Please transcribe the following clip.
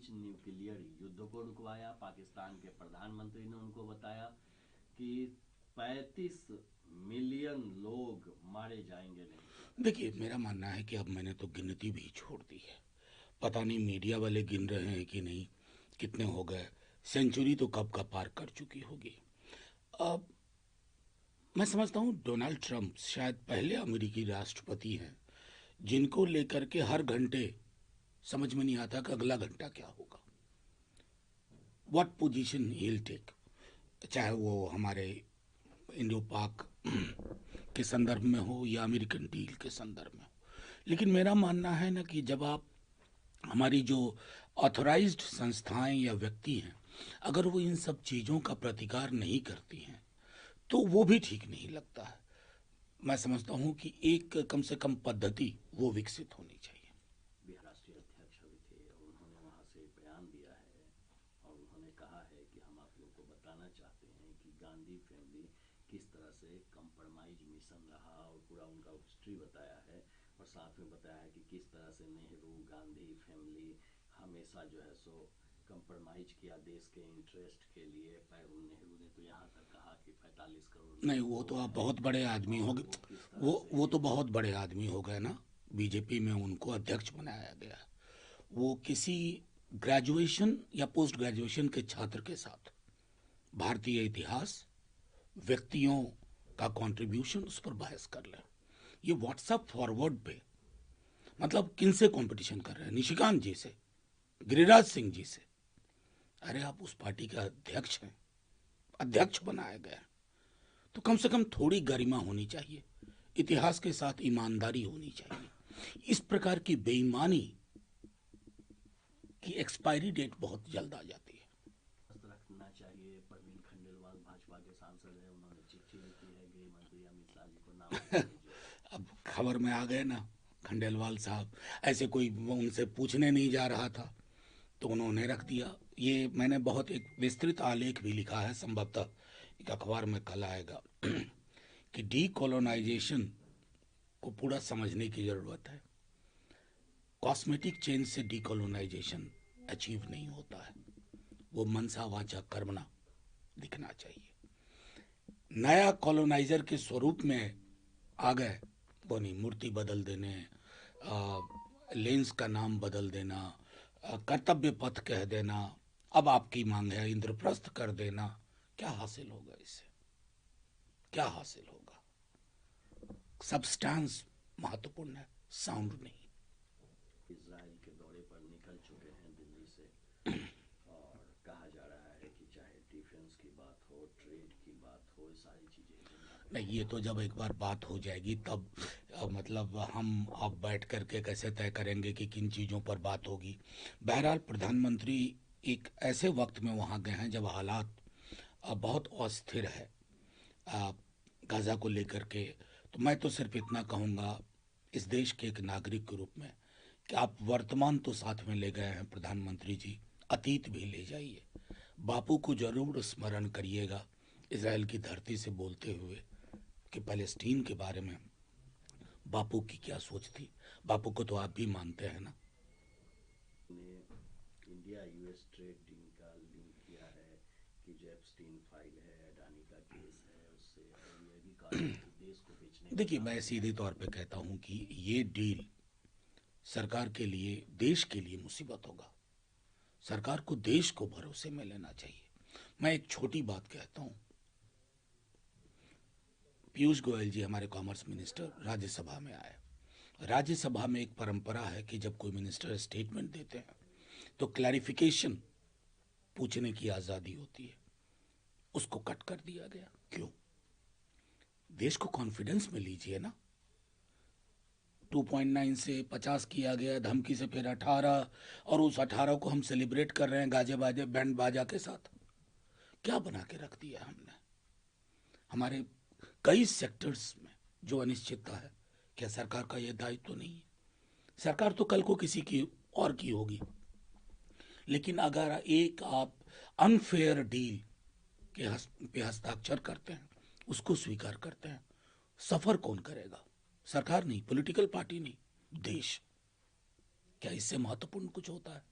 बीच nuclear युद्ध को रुकवाया। पाकिस्तान के प्रधानमंत्री ने उनको बताया कि 35 मिलियन लोग मारे जाएंगे नहीं। देखिए, मेरा मानना है कि अब मैंने तो गिनती भी छोड़ दी है। पता नहीं मीडिया वाले गिन रहे हैं कि नहीं, कितने हो गए। सेंचुरी तो कब का पार कर चुकी होगी। अब मैं समझता हूँ डोनाल्ड ट्रंप शायद पहले अमेरिकी राष्ट्रपति हैं जिनको लेकर के हर घंटे समझ में नहीं आता कि अगला घंटा क्या होगा, what position he will take, चाहे वो हमारे इंडो पाक के संदर्भ में हो या अमेरिकन डील के संदर्भ में हो। लेकिन मेरा मानना है ना कि जब आप हमारी जो ऑथराइज्ड संस्थाएं या व्यक्ति हैं, अगर वो इन सब चीज़ों का प्रतिकार नहीं करती हैं तो वो भी ठीक नहीं लगता है। मैं समझता हूँ कि एक कम से कम पद्धति वो विकसित होनी चाहिए। बिहार राष्ट्रीय अध्यक्ष अभी थे और उन्होंने वहाँ से बयान दिया है और उन्होंने कहा है कि हम आप लोग को बताना चाहते हैं कि गांधी फैमिली किस तरह से कंप्रोमाइज मिशन रहा और पूरा उनका हिस्ट्री बताया है और साथ में बताया है कि किस तरह से नेहरू गांधी फैमिली हमेशा जो है सो कंप्रोमाइज किया देश के इंटरेस्ट के लिए। नेहरू ने तो यहाँ तक कहा कि 45 करोड़ नहीं, लोग वो हो तो आप गए बहुत बड़े आदमी हो और गए। वो किस तरह वो से तो बहुत बड़े आदमी हो गए ना। बीजेपी में उनको अध्यक्ष बनाया गया। वो किसी ग्रेजुएशन या पोस्ट ग्रेजुएशन के छात्र के साथ भारतीय इतिहास, व्यक्तियों का कंट्रीब्यूशन, उस पर बहस कर लें। ये व्हाट्सएप फॉरवर्ड पे मतलब किनसे कंपटीशन कर रहे हैं? निशिकांत जी से, गिरिराज सिंह जी से। अरे आप उस पार्टी के अध्यक्ष हैं, अध्यक्ष बनाया गया, तो कम से कम थोड़ी गरिमा होनी चाहिए, इतिहास के साथ ईमानदारी होनी चाहिए। इस प्रकार की बेईमानी की एक्सपायरी डेट बहुत जल्द आ जाती है। रखना चाहिए। प्रवीण खंडेलवाल भाजपा के सांसद है, उन्होंने चिट्ठी लिखी है गृह मंत्री अमित शाह जी को, नाम दीजिए। अब खबर में आ गए ना खंडेलवाल साहब, ऐसे कोई उनसे पूछने नहीं जा रहा था तो उन्होंने रख दिया। ये मैंने बहुत एक विस्तृत आलेख भी लिखा है, संभवतः एक अखबार में कल आएगा कि डी कॉलोनाइजेशन को पूरा समझने की जरूरत है। कॉस्मेटिक चेंज से डीकोलोनाइजेशन अचीव नहीं होता है, वो मनसा वाचा कर्मणा दिखना चाहिए। नया कॉलोनाइजर के स्वरूप में आ गए, वो नहीं, मूर्ति बदल देने, लेंस का नाम बदल देना, कर्तव्य पथ कह देना, अब आपकी मांग है इंद्रप्रस्थ कर देना। क्या हासिल होगा इससे? क्या हासिल होगा? सब्सटेंस महत्वपूर्ण है, साउंड नहीं। इजराइल के दौरे पर निकल चुके हैं दिल्ली से और कहा जा रहा है कि चाहे डिफेंस की बात हो, ट्रेड की बात हो, सारी चीजें नहीं, ये तो जब एक बार बात हो जाएगी तब मतलब हम अब बैठ करके कैसे तय करेंगे कि किन चीज़ों पर बात होगी। बहरहाल प्रधानमंत्री एक ऐसे वक्त में वहाँ गए हैं जब हालात बहुत अस्थिर है गाज़ा को लेकर के। तो मैं तो सिर्फ इतना कहूँगा इस देश के एक नागरिक के रूप में कि आप वर्तमान तो साथ में ले गए हैं प्रधानमंत्री जी, अतीत भी ले जाइए। बापू को जरूर स्मरण करिएगा इजराइल की धरती से बोलते हुए कि पैलेस्टीन के बारे में बापू की क्या सोच थी। बापू को तो आप भी मानते हैं ना। ने इंडिया यूएस ट्रेड डील का लिंक किया है कि जो एप्स्टीन फाइल है, अडानी का केस है, उससे और ये भी कहा है कि देश को बेचने का देखिए, काम मैं किया सीधे है। तौर पे कहता हूं कि ये डील सरकार के लिए, देश के लिए मुसीबत होगा। सरकार को देश को भरोसे में लेना चाहिए। मैं एक छोटी बात कहता हूं, पीयूष गोयल जी हमारे कॉमर्स मिनिस्टर राज्यसभा में आए। राज्यसभा में एक परंपरा है कि जब कोई मिनिस्टर स्टेटमेंट देते हैं तो क्लैरिफिकेशन पूछने की आज़ादी होती है। उसको कट कर दिया गया, क्यों? देश को कॉन्फिडेंस में लीजिए ना। 2.9 से 50 किया गया, धमकी से फिर 18, और उस 18 को हम सेलिब्रेट कर रहे हैं गाजे बाजे बैंड बाजा के साथ। क्या बना के रख दिया हमने हमारे कई सेक्टर्स में जो अनिश्चितता है? क्या सरकार का यह दायित्व तो नहीं है? सरकार तो कल को किसी की और की होगी, लेकिन अगर एक आप अनफेयर डील के पे हस्ताक्षर करते हैं, उसको स्वीकार करते हैं, सफर कौन करेगा? सरकार नहीं, पॉलिटिकल पार्टी नहीं, देश। क्या इससे महत्वपूर्ण कुछ होता है?